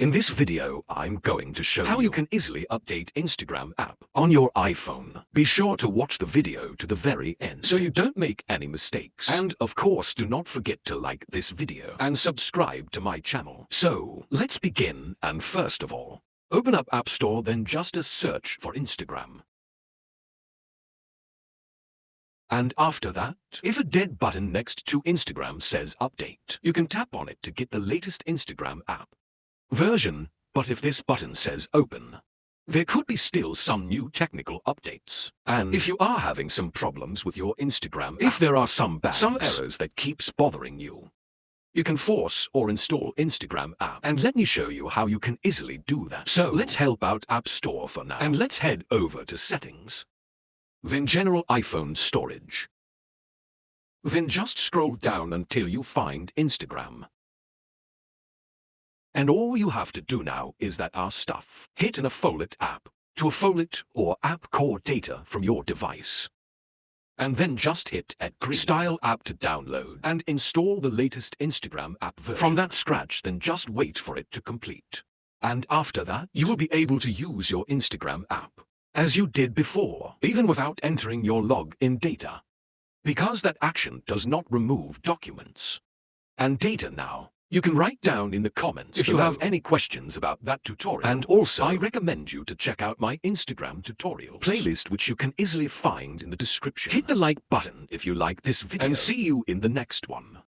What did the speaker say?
In this video, I'm going to show how you can easily update Instagram app on your iPhone. Be sure to watch the video to the very end so you don't make any mistakes. And of course, do not forget to like this video and subscribe to my channel. So, let's begin, and first of all, open up App Store, then just a search for Instagram. And after that, if a dead button next to Instagram says Update, you can tap on it to get the latest Instagram app version. But if this button says Open, there could be still some new technical updates. And if you are having some problems with your Instagram app, if there are some errors that keeps bothering you, you can force or install Instagram app. And let me show you how you can easily do that. So let's help out App Store for now. And let's head over to Settings. Then General iPhone Storage. Then just scroll down until you find Instagram. And all you have to do now is that our stuff. Hit an affiliate app to affiliate or app core data from your device. And then just hit Agree. Style app to download and install the latest Instagram app version. From that scratch, then just wait for it to complete. And after that, you will be able to use your Instagram app as you did before, even without entering your login data, because that action does not remove documents and data now. You can write down in the comments if you have any questions about that tutorial. And also, I recommend you to check out my Instagram tutorials playlist, which you can easily find in the description. Hit the like button if you like this video, and see you in the next one.